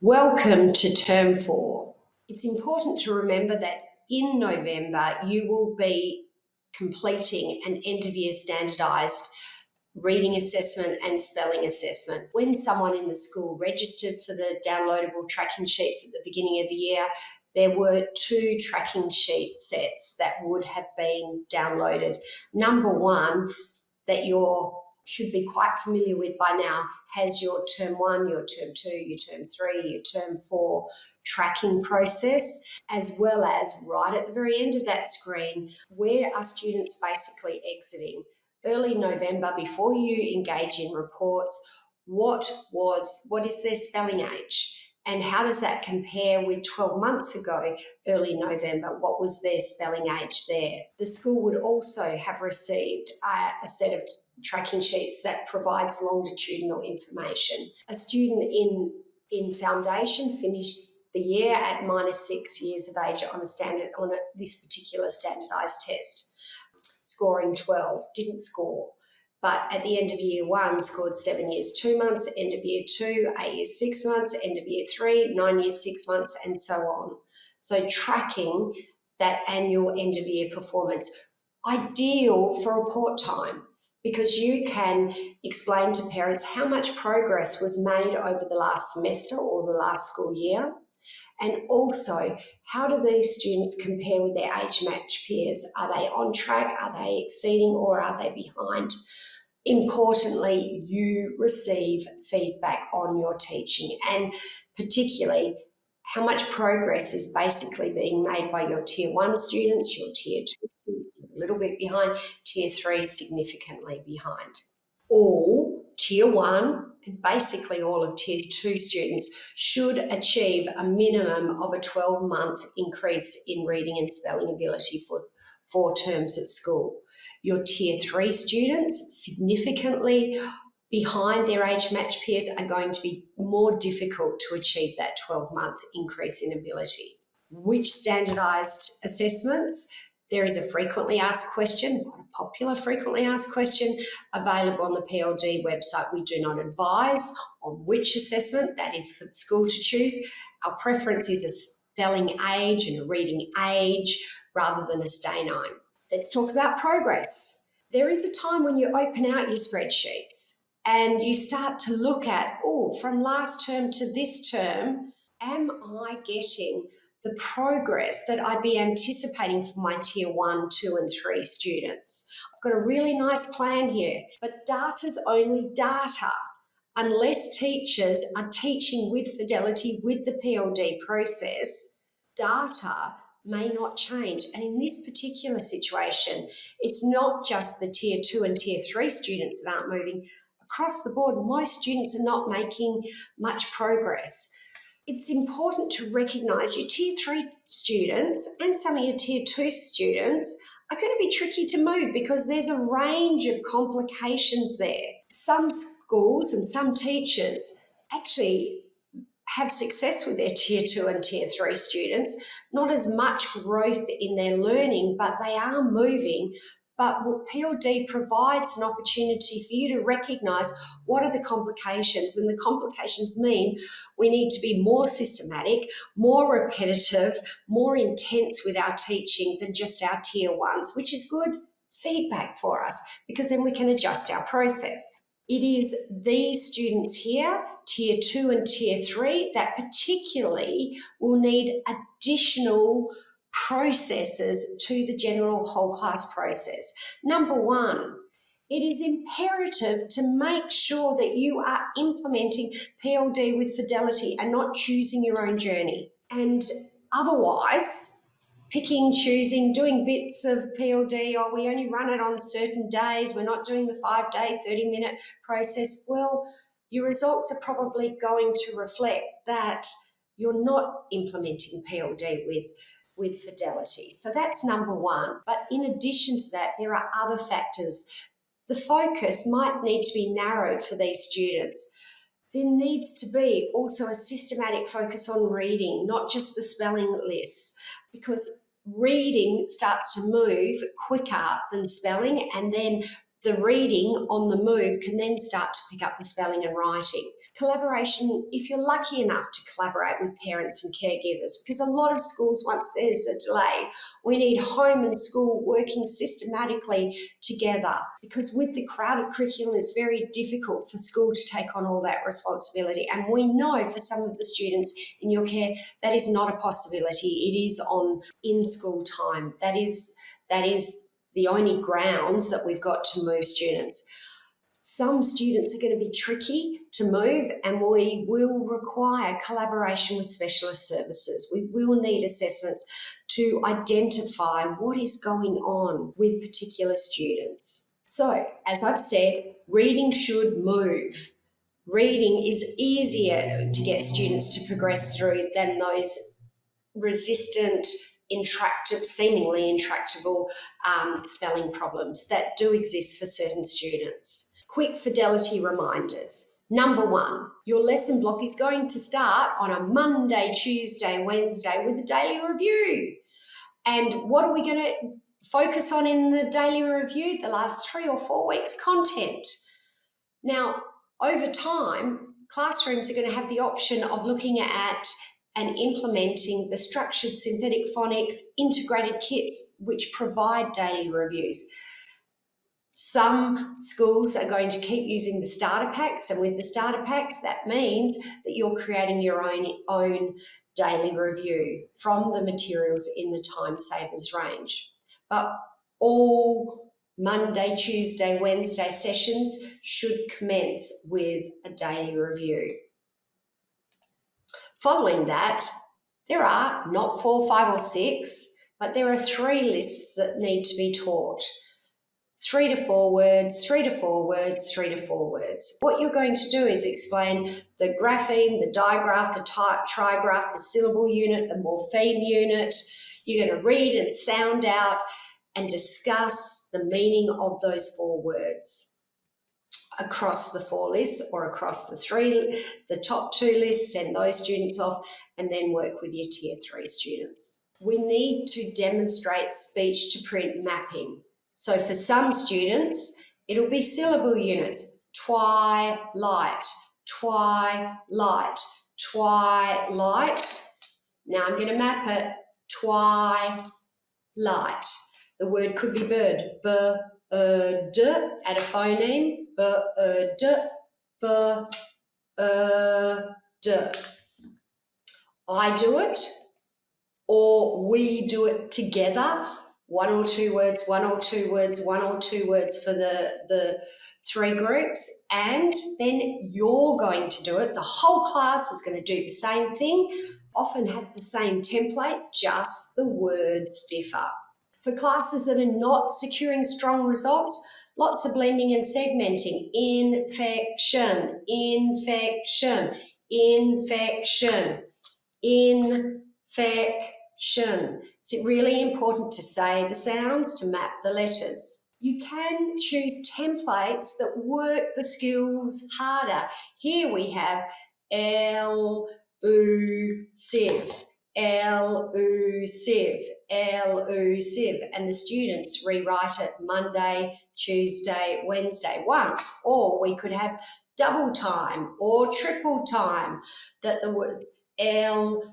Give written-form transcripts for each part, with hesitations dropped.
Welcome to Term 4. It's important to remember that in November you will be completing an end-of-year standardised reading assessment and spelling assessment. When someone in the school registered for the downloadable tracking sheets at the beginning of the year, there were 2 tracking sheet sets that would have been downloaded. Number one, that you should be quite familiar with by now, has your Term 1, your Term 2, your Term 3, your Term 4 tracking process, as well as right at the very end of that screen, where are students basically exiting? Early November, before you engage in reports, what is their spelling age? And how does that compare with 12 months ago, early November? What was their spelling age there? The school would also have received a set of tracking sheets that provides longitudinal information. A student in foundation finished the year at -6 years of age on this particular standardised test, scoring 12, didn't score. But at the end of year 1, scored 7 years 2 months, end of year 2, 8 years 6 months, end of year 3, 9 years 6 months, and so on. So tracking that annual end of year performance, ideal for report time, because you can explain to parents how much progress was made over the last semester or the last school year. And also, how do these students compare with their age match peers? Are they on track? Are they exceeding, or are they behind? Importantly, you receive feedback on your teaching, and particularly how much progress is basically being made by your Tier 1 students, your Tier 2 students a little bit behind, Tier 3 significantly behind. All Tier 1 and basically all of Tier 2 students should achieve a minimum of a 12-month increase in reading and spelling ability for 4 terms at school. Your Tier 3 students, significantly behind their age match peers, are going to be more difficult to achieve that 12-month increase in ability. Which standardised assessments? There is a frequently asked question, quite a popular frequently asked question, available on the PLD website. We do not advise on which assessment, that is for the school to choose. Our preference is a spelling age and a reading age rather than a stay 9. Let's talk about progress. There is a time when you open out your spreadsheets and you start to look at, from last term to this term, am I getting the progress that I'd be anticipating for my Tier 1, 2 and 3 students? I've got a really nice plan here, but data's only data. Unless teachers are teaching with fidelity with the PLD process, data may not change. And in this particular situation, it's not just the Tier 2 and Tier 3 students that aren't moving. Across the board, most students are not making much progress. It's important to recognise your Tier 3 students and some of your Tier 2 students are going to be tricky to move because there's a range of complications there. Some schools and some teachers actually have success with their Tier 2 and Tier 3 students, not as much growth in their learning, but they are moving. But PLD provides an opportunity for you to recognise what are the complications, and the complications mean we need to be more systematic, more repetitive, more intense with our teaching than just our Tier 1s, which is good feedback for us because then we can adjust our process. It is these students here, Tier 2 and Tier 3, that particularly will need additional processes to the general whole class process. Number one, it is imperative to make sure that you are implementing PLD with fidelity and not choosing your own journey. And otherwise, picking, choosing, doing bits of PLD, we only run it on certain days, we're not doing the 5-day, 30-minute process, well, your results are probably going to reflect that you're not implementing PLD with fidelity. So that's number one. But in addition to that, there are other factors. The focus might need to be narrowed for these students. There needs to be also a systematic focus on reading, not just the spelling lists, because reading starts to move quicker than spelling, and then the reading on the move can then start to pick up the spelling and writing. Collaboration, if you're lucky enough to collaborate with parents and caregivers, because a lot of schools, once there's a delay, we need home and school working systematically together, because with the crowded curriculum, it's very difficult for school to take on all that responsibility. And we know for some of the students in your care, that is not a possibility. It is on in-school time. That is the only grounds that we've got to move students. Some students are going to be tricky to move, and we will require collaboration with specialist services. We will need assessments to identify what is going on with particular students. So, as I've said, reading should move. Reading is easier to get students to progress through than those resistant, seemingly intractable spelling problems that do exist for certain students. Quick fidelity reminders. Number 1, your lesson block is going to start on a Monday, Tuesday, Wednesday with a daily review. And what are we going to focus on in the daily review? The last 3 or 4 weeks' content. Now, over time, classrooms are going to have the option of looking at and implementing the structured synthetic phonics integrated kits which provide daily reviews. Some schools are going to keep using the starter packs, and with the starter packs, that means that you're creating your own daily review from the materials in the time savers range. But all Monday, Tuesday, Wednesday sessions should commence with a daily review. Following that, there are not 4, 5 or 6, but there are 3 lists that need to be taught. 3 to 4 words, 3 to 4 words, 3 to 4 words. What you're going to do is explain the grapheme, the digraph, the trigraph, the syllable unit, the morpheme unit. You're going to read and sound out and discuss the meaning of those 4 words across the 4 lists or across the top 2 lists. Send those students off and then work with your Tier 3 students. We need to demonstrate speech to print mapping. So for some students, it'll be syllable units: twilight, twilight, twilight. Now I'm going to map it: twilight. The word could be bird, bird, at a phoneme, bird, bird. I do it, or we do it together. 1 or 2 words, 1 or 2 words, 1 or 2 words for the 3 groups, and then you're going to do it. The whole class is going to do the same thing, often have the same template, just the words differ. For classes that are not securing strong results, lots of blending and segmenting. Infection, infection, infection, infection. It's really important to say the sounds, to map the letters. You can choose templates that work the skills harder. Here we have elusive, elusive, elusive, and the students rewrite it Monday, Tuesday, Wednesday once. Or we could have double time or triple time, that the words elusive,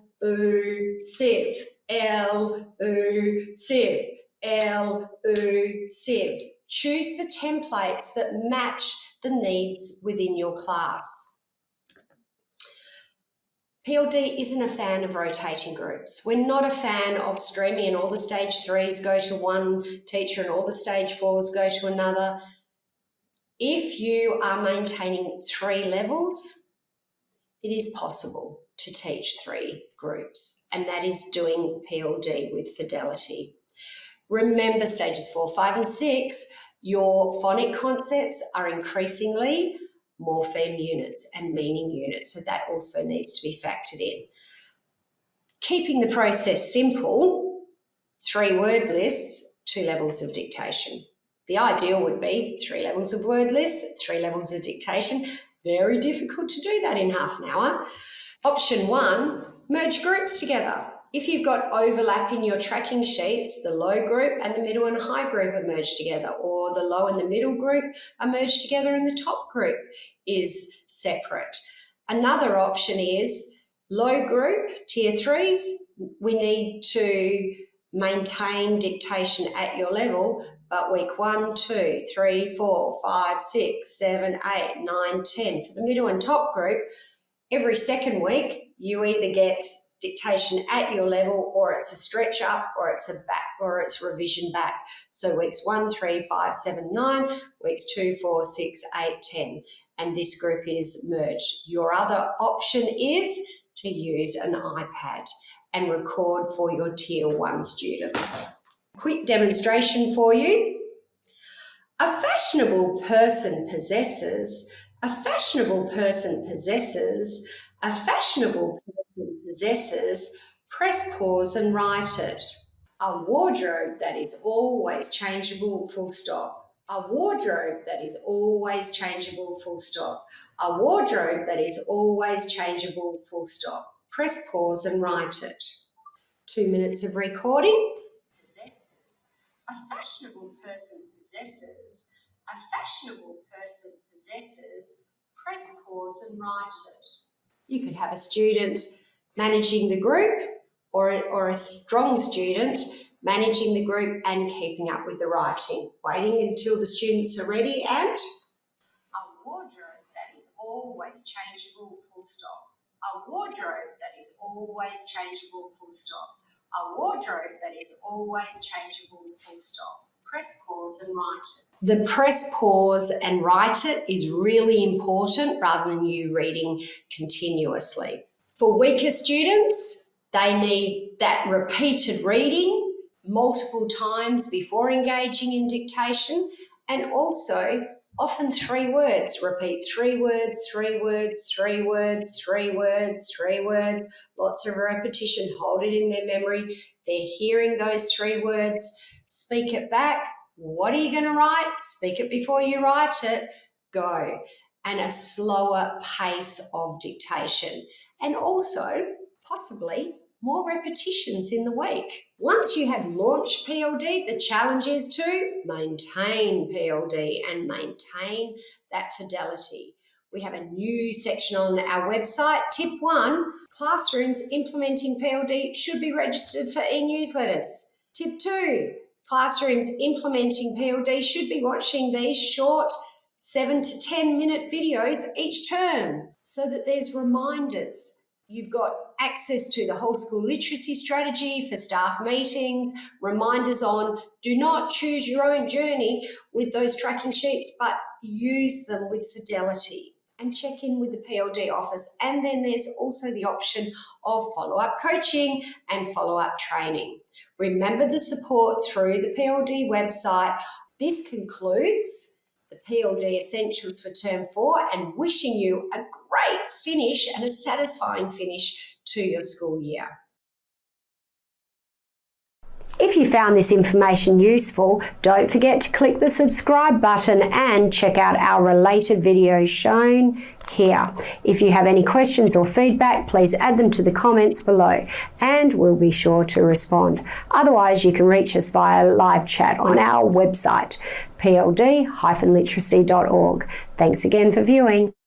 elusive, elusive. Choose the templates that match the needs within your class. PLD isn't a fan of rotating groups. We're not a fan of streaming and all the stage 3s go to one teacher and all the stage 4s go to another. If you are maintaining 3 levels, it is possible to teach 3 groups, and that is doing PLD with fidelity. Remember, stages 4, 5 and 6, your phonic concepts are increasingly morpheme units and meaning units, so that also needs to be factored in. Keeping the process simple, 3 word lists, 2 levels of dictation. The ideal would be 3 levels of word lists, 3 levels of dictation. Very difficult to do that in half an hour. Option 1, merge groups together. If you've got overlap in your tracking sheets, the low group and the middle and high group are merged together, or the low and the middle group are merged together and the top group is separate. Another option is low group, tier 3s, we need to maintain dictation at your level, but week 1, 2, 3, 4, 5, 6, 7, 8, 9, 10. For the middle and top group, every second week you either get dictation at your level, or it's a stretch up, or it's a back, or it's revision back. So weeks 1, 3, 5, 7, 9, weeks 2, 4, 6, 8, 10. And this group is merged. Your other option is to use an iPad and record for your tier 1 students. Quick demonstration for you. A fashionable person possesses, a fashionable person possesses, a fashionable person possesses, press pause and write it. A wardrobe that is always changeable, full stop. A wardrobe that is always changeable, full stop. A wardrobe that is always changeable, full stop. Press pause and write it. 2 minutes of recording. Possesses. A fashionable person possesses. A fashionable person possesses. Press pause and write it. You could have a student managing the group, or a strong student managing the group and keeping up with the writing. Waiting until the students are ready, and a wardrobe that is always changeable, full stop. A wardrobe that is always changeable, full stop. A wardrobe that is always changeable, full stop. Press pause and write it. The press pause and write it is really important rather than you reading continuously. For weaker students, they need that repeated reading multiple times before engaging in dictation, and also often 3 words. Repeat 3 words, 3 words, 3 words, 3 words, 3 words. Lots of repetition. Hold it in their memory. They're hearing those 3 words. Speak it back. What are you going to write? Speak it before you write it. Go. And a slower pace of dictation. And also, possibly, more repetitions in the week. Once you have launched PLD, the challenge is to maintain PLD and maintain that fidelity. We have a new section on our website. Tip 1, classrooms implementing PLD should be registered for e-newsletters. Tip 2, classrooms implementing PLD should be watching these short 7 to 10 minute videos each term so that there's reminders. You've got access to the whole school literacy strategy for staff meetings, reminders on do not choose your own journey with those tracking sheets, but use them with fidelity, and check in with the PLD office. And then there's also the option of follow-up coaching and follow-up training. Remember the support through the PLD website. This concludes the PLD Essentials for Term 4, and wishing you a great finish and a satisfying finish to your school year. If you found this information useful, don't forget to click the subscribe button and check out our related videos shown here. If you have any questions or feedback, please add them to the comments below and we'll be sure to respond. Otherwise, you can reach us via live chat on our website, pld-literacy.org. Thanks again for viewing.